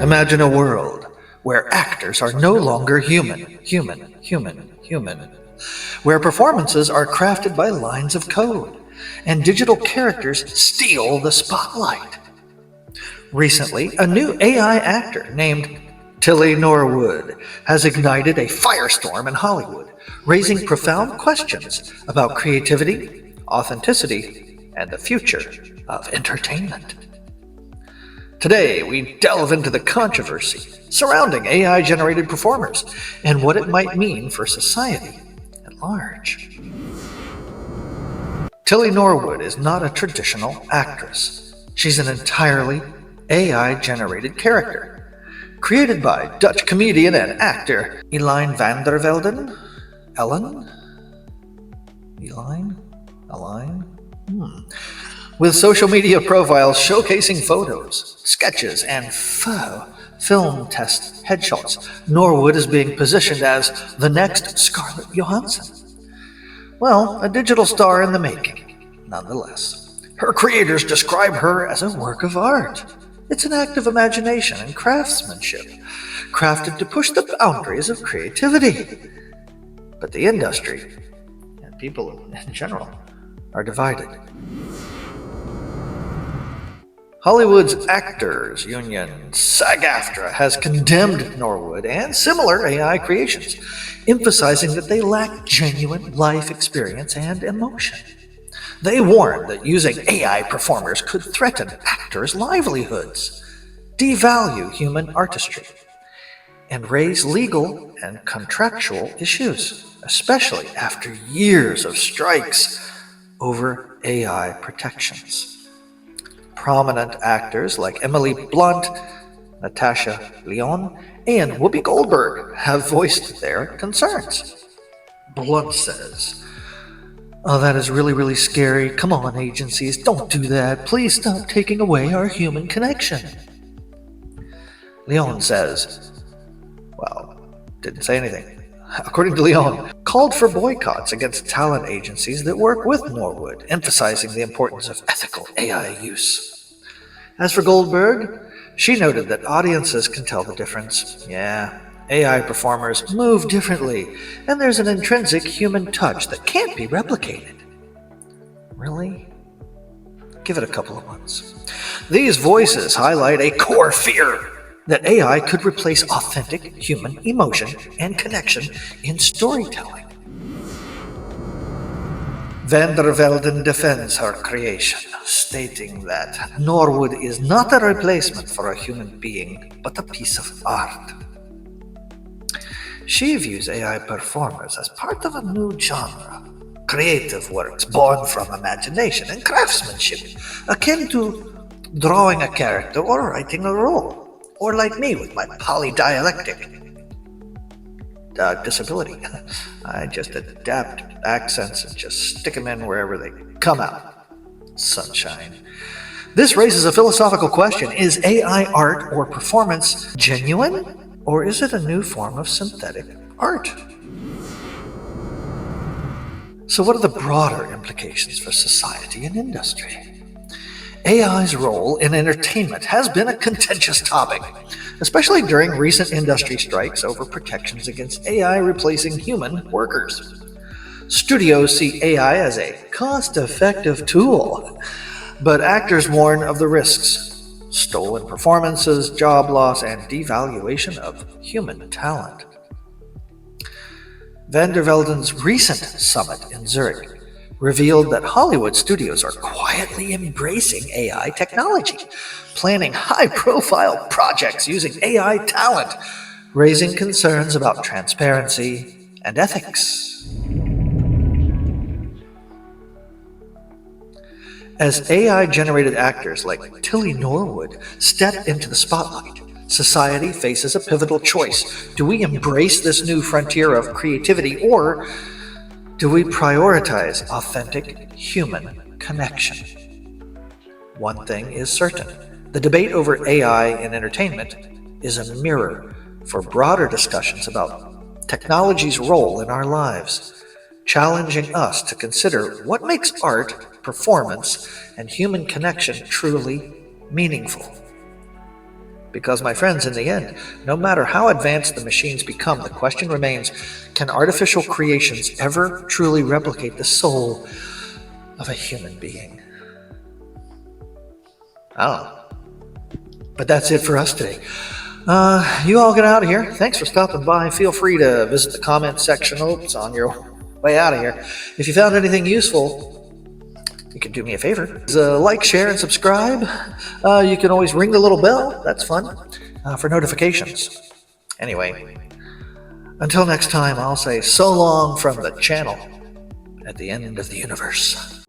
Imagine a world where actors are no longer human, where performances are crafted by lines of code, and digital characters steal the spotlight. Recently, a new AI actor named Tilly Norwood has ignited a firestorm in Hollywood, raising profound questions about creativity, authenticity, and the future of entertainment. Today, we delve into the controversy surrounding AI-generated performers and what it might mean for society at large. Tilly Norwood is not a traditional actress. She's an entirely AI-generated character, created by Dutch comedian and actor Eline van der Velden. With social media profiles showcasing photos, sketches, and faux film test headshots, Norwood is being positioned as the next Scarlett Johansson. Well, a digital star in the making, nonetheless. Her creators describe her as a work of art. It's an act of imagination and craftsmanship, crafted to push the boundaries of creativity. But the industry, and people in general, are divided. Hollywood's Actors Union, SAG-AFTRA, has condemned Norwood and similar AI creations, emphasizing that they lack genuine life experience and emotion. They warn that using AI performers could threaten actors' livelihoods, devalue human artistry, and raise legal and contractual issues, especially after years of strikes over AI protections. Prominent actors like Emily Blunt, Natasha Lyonne, and Whoopi Goldberg have voiced their concerns. Blunt says, "Oh, that is really scary. Come on, agencies, don't do that. Please stop taking away our human connection." Lyonne says, well, didn't say anything. According to Lyonne, called for boycotts against talent agencies that work with Norwood, emphasizing the importance of ethical AI use. As for Goldberg, she noted that audiences can tell the difference. Yeah, AI performers move differently, and there's an intrinsic human touch that can't be replicated. Really? Give it a couple of months. These voices highlight a core fear that AI could replace authentic human emotion and connection in storytelling. Van der Velden defends her creation, stating that Norwood is not a replacement for a human being, but a piece of art. She views AI performers as part of a new genre, creative works born from imagination and craftsmanship, akin to drawing a character or writing a role, or like me with my polydialectic disability. I just adapt accents and just stick them in wherever they come out. Sunshine. This raises a philosophical question. Is AI art or performance genuine, or is it a new form of synthetic art? So what are the broader implications for society and industry? AI's role in entertainment has been a contentious topic, especially during recent industry strikes over protections against AI replacing human workers. Studios see AI as a cost-effective tool, but actors warn of the risks: stolen performances, job loss, and devaluation of human talent. Van der Velden's recent summit in Zurich revealed that Hollywood studios are quietly embracing AI technology, planning high-profile projects using AI talent, raising concerns about transparency and ethics. As AI-generated actors like Tilly Norwood step into the spotlight, society faces a pivotal choice. Do we embrace this new frontier of creativity, or do we prioritize authentic human connection? One thing is certain: the debate over AI in entertainment is a mirror for broader discussions about technology's role in our lives, challenging us to consider what makes art, performance, and human connection truly meaningful. Because, my friends, in the end, no matter how advanced the machines become, the question remains, can artificial creations ever truly replicate the soul of a human being? I don't know. But that's it for us today. You all get out of here. Thanks for stopping by. Feel free to visit the comment section on your way out of here. If you found anything useful, you can do me a favor. Like, share, and subscribe. You can always ring the little bell. That's fun. For notifications. Anyway, until next time, I'll say so long from the channel at the end of the universe.